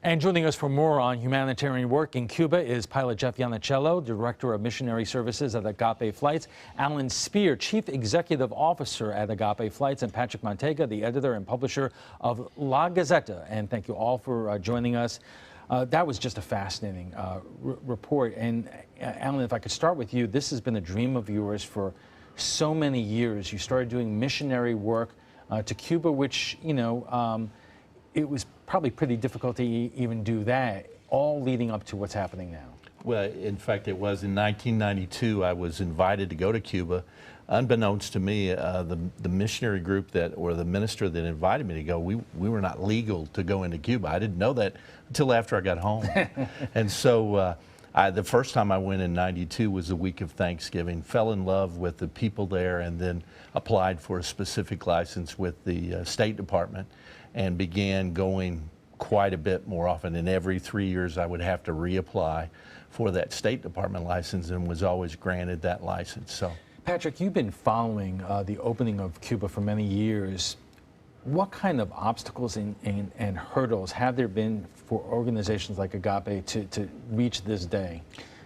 And joining us for more on humanitarian work in Cuba is pilot Jeff Iannicello, Director of Missionary Services at Agape Flights, Alan Spear, Chief Executive Officer at Agape Flights, and Patrick Montega, the editor and publisher of La Gazeta. And thank you all for joining us. That was just a fascinating report. And Alan, if I could start with you, this has been a dream of yours for so many years. You started doing missionary work to Cuba, which, it was probably pretty difficult to even do that, all leading up to what's happening now. Well, in fact, it was in 1992 I was invited to go to Cuba. Unbeknownst to me, the missionary group or the minister that invited me to go, we were not legal to go into Cuba. I didn't know that until after I got home. And so the first time I went in 92 was the week of Thanksgiving, fell in love with the people there, and then applied for a specific license with the State Department and began going quite a bit more often. And every 3 years I would have to reapply for that State Department license, and was always granted that license. So, Patrick, you've been following the opening of Cuba for many years. What kind of obstacles and hurdles have there been for organizations like Agape to reach this day?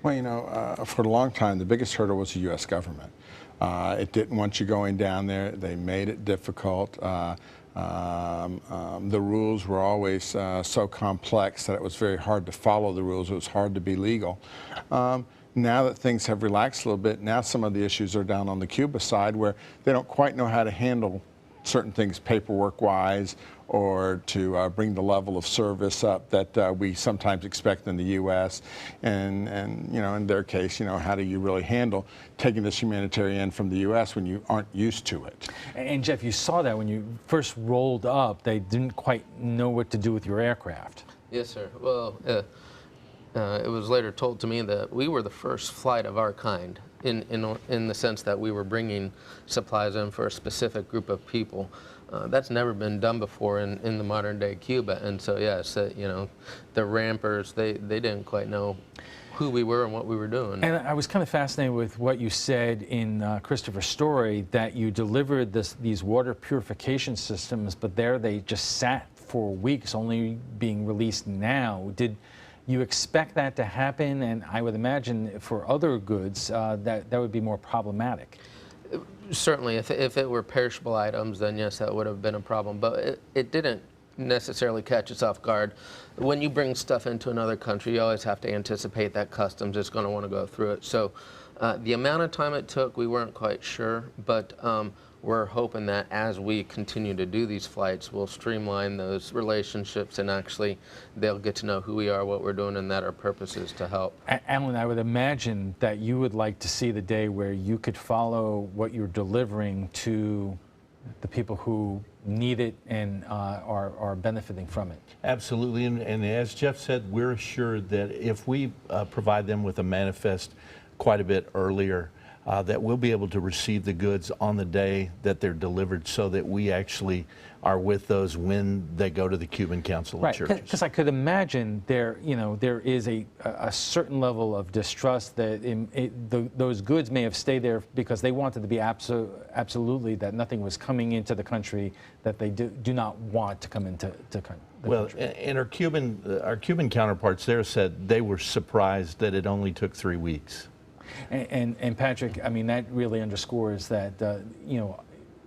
Well, for a long time, the biggest hurdle was the U.S. government. It didn't want you going down there. They made it difficult. The rules were always so complex that it was very hard to follow the rules. It was hard to be legal. Now that things have relaxed a little bit, now some of the issues are down on the Cuba side where they don't quite know how to handle certain things paperwork-wise, or to bring the level of service up that we sometimes expect in the U.S. And in their case, how do you really handle taking this humanitarian from the U.S. when you aren't used to it? And Jeff, you saw that when you first rolled up, they didn't quite know what to do with your aircraft. Yes, sir. Well, it was later told to me that we were the first flight of our kind, in the sense that we were bringing supplies in for a specific group of people. That's never been done before in the modern day Cuba. And so, yes, the rampers, they didn't quite know who we were and what we were doing. And I was kind of fascinated with what you said in Christopher's story, that you delivered these water purification systems, but there they just sat for weeks, only being released now. Did you expect that to happen? And I would imagine for other goods that would be more problematic. Certainly, if it were perishable items, then yes, that would have been a problem. But it didn't necessarily catch us off guard. When you bring stuff into another country, you always have to anticipate that customs is going to want to go through it. So the amount of time it took, we weren't quite sure, but we're hoping that as we continue to do these flights, we'll streamline those relationships, and actually they'll get to know who we are, what we're doing, and that our purpose is to help. Alan, I would imagine that you would like to see the day where you could follow what you're delivering to the people who need it and are benefiting from it. absolutely. And as Jeff said, we're assured that if we provide them with a manifest quite a bit earlier, that we'll be able to receive the goods on the day that they're delivered, so that we actually are with those when they go to the Cuban Council of Churches. Because I could imagine there is a certain level of distrust that those goods may have stayed there because they wanted to be absolutely that nothing was coming into the country that they do not want to come into the country. Well, and our Cuban counterparts there said they were surprised that it only took 3 weeks. And Patrick, I mean, that really underscores that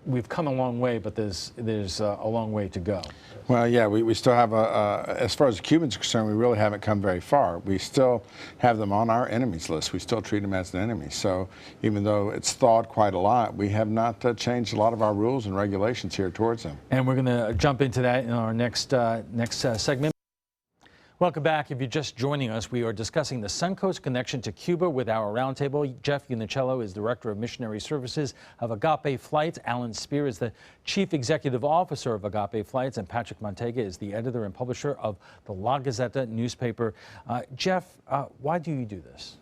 we've come a long way, but there's a long way to go. Well, yeah, we still have as far as the Cubans are concerned, we really haven't come very far. We still have them on our enemies list. We still treat them as an enemy. So even though it's thawed quite a lot, we have not changed a lot of our rules and regulations here towards them. And we're going to jump into that in our next segment. Welcome back. If you're just joining us, we are discussing the Suncoast connection to Cuba with our roundtable. Jeff Iannicello is Director of Missionary Services of Agape Flights. Alan Spear is the Chief Executive Officer of Agape Flights. And Patrick Montega is the editor and publisher of the La Gazeta newspaper. Jeff, why do you do this?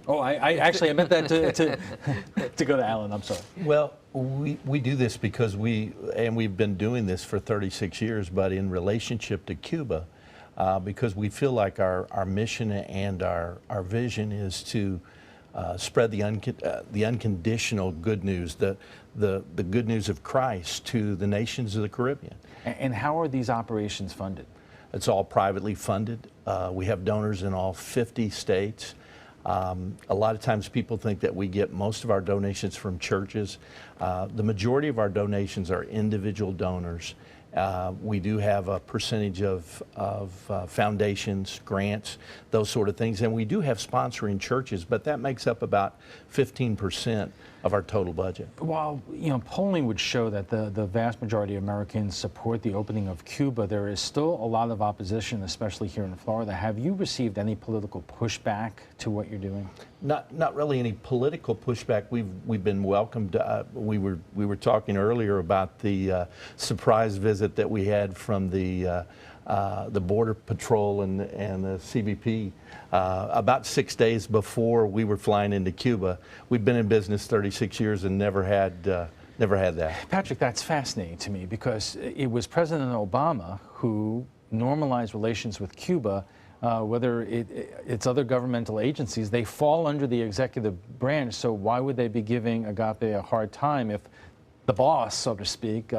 Oh, I actually meant that to go to Alan. I'm sorry. Well, we do this because we've been doing this for 36 years, but in relationship to Cuba, because we feel like our mission and our vision is to spread the unconditional good news, the good news of Christ to the nations of the Caribbean. And how are these operations funded? It's all privately funded. We have donors in all 50 states. A lot of times people think that we get most of our donations from churches. The majority of our donations are individual donors. We do have a percentage of foundations, grants, those sort of things, and we do have sponsoring churches, but that makes up about 15% of our total budget. While polling would show that the vast majority of Americans support the opening of Cuba, there is still a lot of opposition, especially here in Florida. Have you received any political pushback to what you're doing? Not really any political pushback. We've been welcomed. We were talking earlier about the surprise visit that we had from the Border Patrol and the CBP about 6 days before we were flying into Cuba. We've been in business 36 years and never had that. Patrick, that's fascinating to me because it was President Obama who normalized relations with Cuba. Whether it's other governmental agencies, they fall under the executive branch, so why would they be giving Agape a hard time if the boss, so to speak,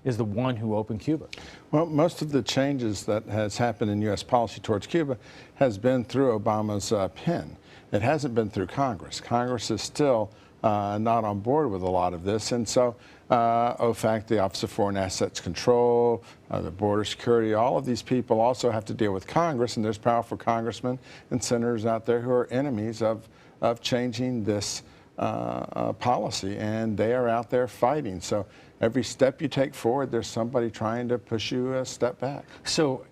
is the one who opened Cuba? Well, most of the changes that has happened in U.S. policy towards Cuba has been through Obama's pen. It hasn't been through Congress. Congress is still not on board with a lot of this, and so OFAC, the Office of Foreign Assets Control, the Border Security, all of these people also have to deal with Congress, and there's powerful congressmen and senators out there who are enemies of changing this policy, and they are out there fighting. So every step you take forward, there's somebody trying to push you a step back. So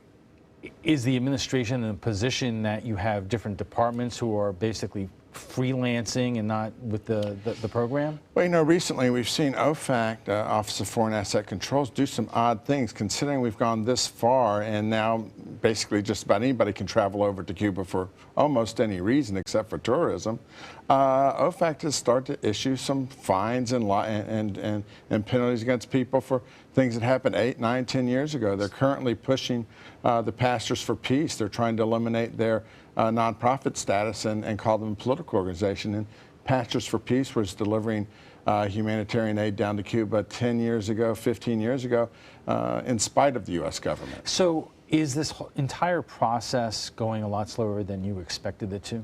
is the administration in a position that you have different departments who are basically freelancing and not with the program? Well, recently we've seen OFAC, Office of Foreign Asset Controls, do some odd things, considering we've gone this far, and now basically just about anybody can travel over to Cuba for almost any reason except for tourism. OFAC has started to issue some fines and penalties against people for things that happened 8, 9, 10 years ago. They're currently pushing the Pastors for Peace. They're trying to eliminate their nonprofit status and call them a political organization. And Pastors for Peace was delivering humanitarian aid down to Cuba 10 years ago, 15 years ago, in spite of the U.S. government. So is this entire process going a lot slower than you expected it to?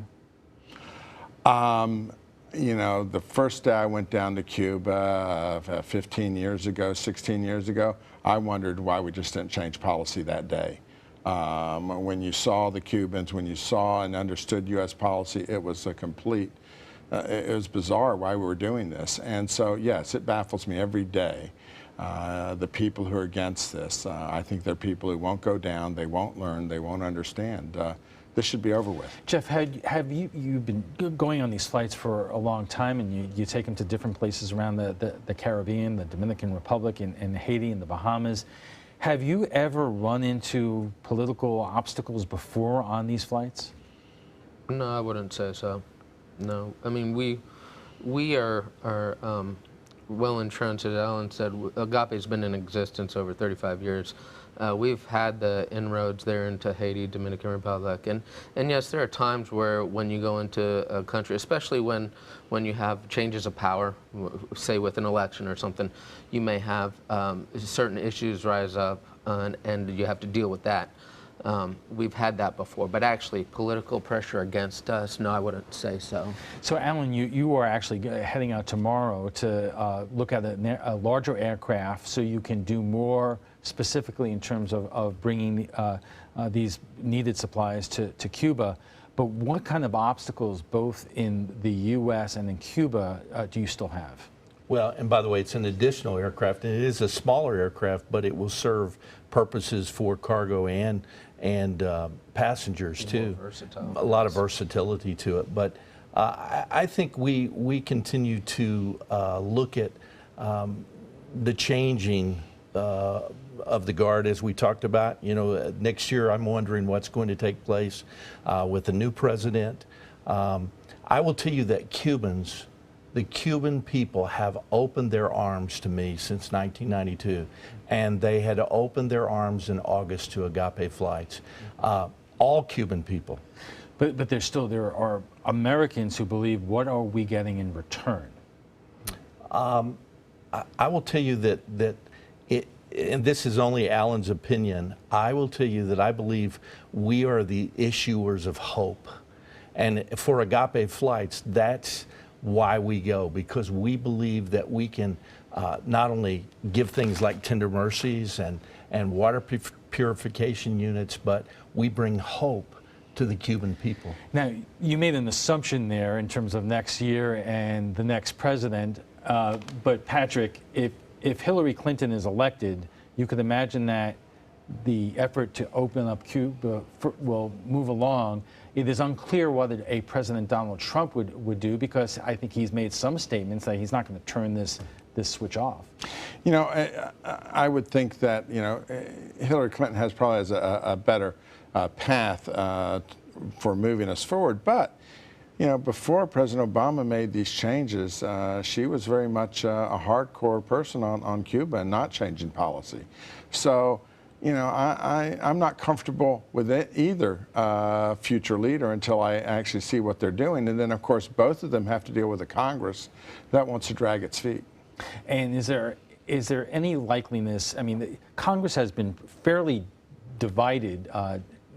The first day I went down to Cuba 15 years ago, 16 years ago, I wondered why we just didn't change policy that day. When you saw the Cubans, when you saw and understood U.S. policy, it was a complete, it was bizarre why we were doing this. And so, yes, it baffles me every day. The people who are against this, I think they're people who won't go down, they won't learn, they won't understand. This should be over with. Jeff, have you've been going on these flights for a long time, and you take them to different places around the Caribbean, the Dominican Republic, and Haiti and the Bahamas. Have you ever run into political obstacles before on these flights? No, I wouldn't say so. No, I mean we are well entrenched. As Alan said, Agape's been in existence over 35 years. We've had the inroads there into Haiti, Dominican Republic, and yes, there are times where when you go into a country, especially when you have changes of power, say with an election or something, you may have certain issues rise up, and you have to deal with that. We've had that before, but actually political pressure against us, no, I wouldn't say so. So Alan, you are actually heading out tomorrow to look at a larger aircraft so you can do more specifically in terms of bringing these needed supplies to Cuba. But what kind of obstacles, both in the U.S. and in Cuba, do you still have? Well, and by the way, it's an additional aircraft, and it is a smaller aircraft, but it will serve purposes for cargo and passengers too. A lot of versatility to it. But I think we continue to look at the changing of the Guard, as we talked about. Next year I'm wondering what's going to take place with the new president. I will tell you that the Cuban people have opened their arms to me since 1992, and they had opened their arms in August to Agape flights. All Cuban people. But there are Americans who believe, what are we getting in return? I will tell you that and this is only Alan's opinion, I will tell you that I believe we are the issuers of hope. And for Agape Flights, that's why we go, because we believe that we can not only give things like tender mercies and water purification units, but we bring hope to the Cuban people. Now, you made an assumption there in terms of next year and the next president, but Patrick, if Hillary Clinton is elected, you could imagine that the effort to open up Cuba will move along. It is unclear whether a President Donald Trump would do, because I think he's made some statements that he's not going to turn this switch off. You know, I would think that, you know, Hillary Clinton has a better path for moving us forward. But, you know, before President Obama made these changes, she was very much a hardcore person on Cuba and not changing policy. So, you know, I'm not comfortable with either future leader until I actually see what they're doing. And then, of course, both of them have to deal with a Congress that wants to drag its feet. And is there any likeliness? I mean, Congress has been fairly divided,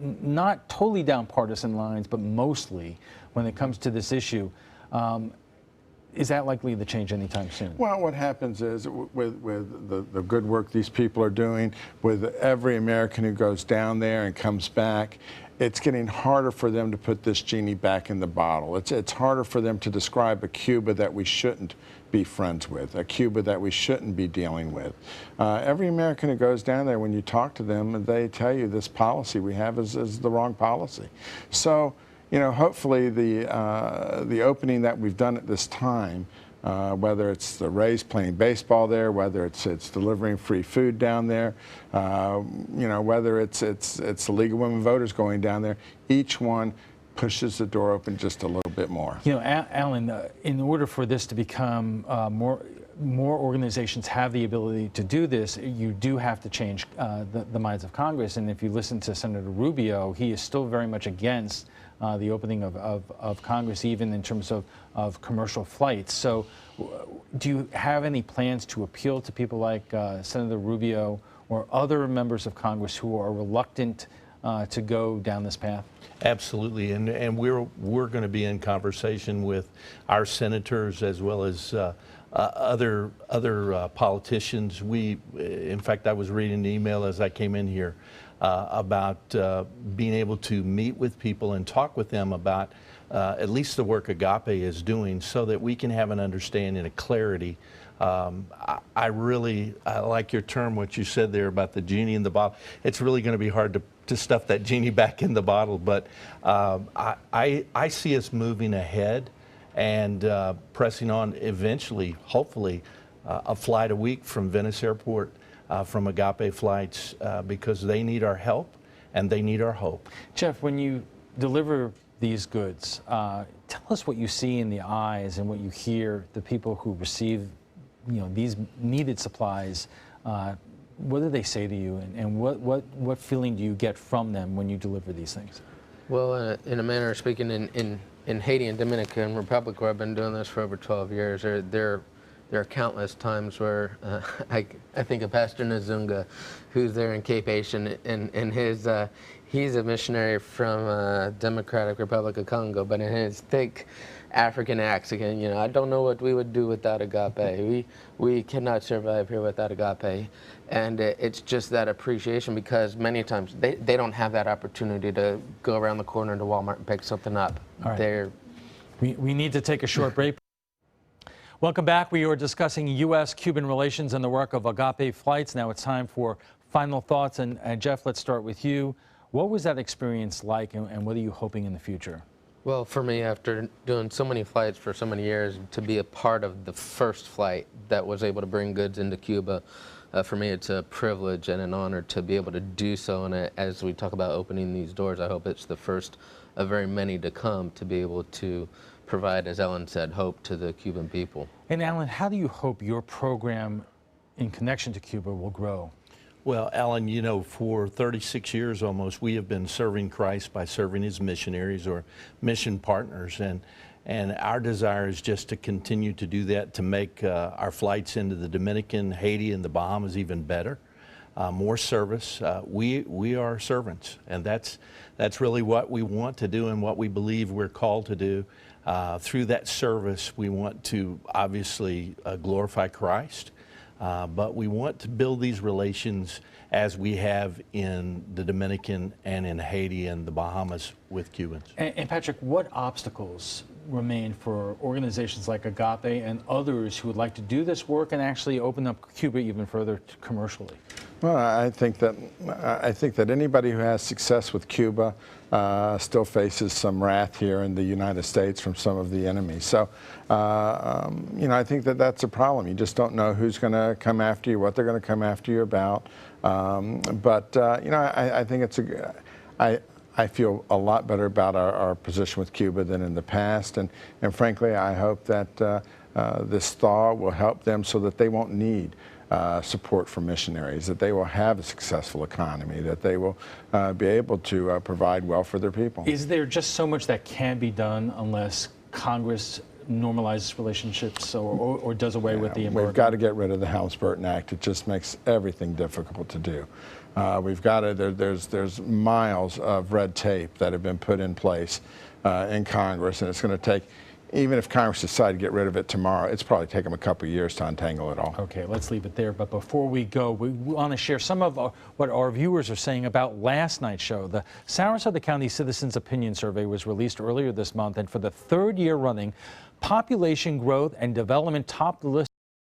not totally down partisan lines, but mostly when it comes to this issue. Is that likely to change anytime soon? Well, what happens is with the good work these people are doing, with every American who goes down there and comes back, it's getting harder for them to put this genie back in the bottle. It's harder for them to describe a Cuba that we shouldn't be friends with, a Cuba that we shouldn't be dealing with. Every American who goes down there, when you talk to them, they tell you this policy we have is the wrong policy. So, you know, hopefully the opening that we've done at this time, whether it's the Rays playing baseball there, whether it's delivering free food down there, you know, whether it's the League of Women Voters going down there, each one pushes the door open just a little bit more. You know, Alan, in order for this to become more organizations have the ability to do this, you do have to change the minds of Congress. And if you listen to Senator Rubio, he is still very much against the opening of Congress, even in terms of commercial flights. So do you have any plans to appeal to people like Senator Rubio or other members of Congress who are reluctant to go down this path? Absolutely, and we're going to be in conversation with our senators as well as other politicians. In fact, I was reading an email as I came in here about being able to meet with people and talk with them about at least the work Agape is doing, so that we can have an understanding, a clarity. I like your term, what you said there about the genie in the bottle. It's really going to be hard to stuff that genie back in the bottle, but I see us moving ahead and pressing on eventually, hopefully, a flight a week from Venice Airport from Agape Flights, because they need our help and they need our hope. Jeff, when you deliver these goods, tell us what you see in the eyes and what you hear the people who receive, you know, these needed supplies. What do they say to you, and what feeling do you get from them when you deliver these things? Well, in a manner of speaking, in Haiti and Dominican Republic, where I've been doing this for over 12 years, there are countless times where I think of Pastor Nzunga, who's there in Cape Haitian, and his he's a missionary from Democratic Republic of Congo, but in his thick African accent, you know, I don't know what we would do without Agape. We cannot survive here without Agape. And it's just that appreciation, because many times they don't have that opportunity to go around the corner to Walmart and pick something up. All right. We need to take a short break. Welcome back. We are discussing U.S.-Cuban relations and the work of Agape Flights. Now it's time for final thoughts. And Jeff, let's start with you. What was that experience like, and what are you hoping in the future? Well, for me, after doing so many flights for so many years, to be a part of the first flight that was able to bring goods into Cuba, for me, it's a privilege and an honor to be able to do so. And as we talk about opening these doors, I hope it's the first of very many to come, to be able to provide, as Ellen said, hope to the Cuban people. And Alan, how do you hope your program in connection to Cuba will grow? Well, Alan, you know, for 36 years almost, we have been serving Christ by serving his missionaries or mission partners. And our desire is just to continue to do that, to make our flights into the Dominican, Haiti, and the Bahamas even better. more service. We are servants, and that's really what we want to do and what we believe we're called to do. Through that service, we want to obviously glorify Christ, but we want to build these relations as we have in the Dominican and in Haiti and the Bahamas with Cubans. And Patrick, what obstacles remain for organizations like Agape and others who would like to do this work and actually open up Cuba even further commercially? Well, I think that anybody who has success with Cuba still faces some wrath here in the United States from some of the enemies. So, you know, I think that that's a problem. You just don't know who's going to come after you, what they're going to come after you about. You know, I think I feel a lot better about our position with Cuba than in the past, and frankly, I hope that this thaw will help them so that they won't need support from missionaries, that they will have a successful economy, that they will be able to provide well for their people. Is there just so much that can be done unless Congress normalizes relationships or does away with the embargo? We've got to get rid of the Helms-Burton Act. It just makes everything difficult to do. We've got to, there's miles of red tape that have been put in place in Congress, and it's going to take, even if Congress decided to get rid of it tomorrow, it's probably take them a couple of years to untangle it all. Okay, let's leave it there. But before we go, we want to share some of what our viewers are saying about last night's show. The Sarasota County Citizens Opinion Survey was released earlier this month, and for the third year running, population growth and development topped the list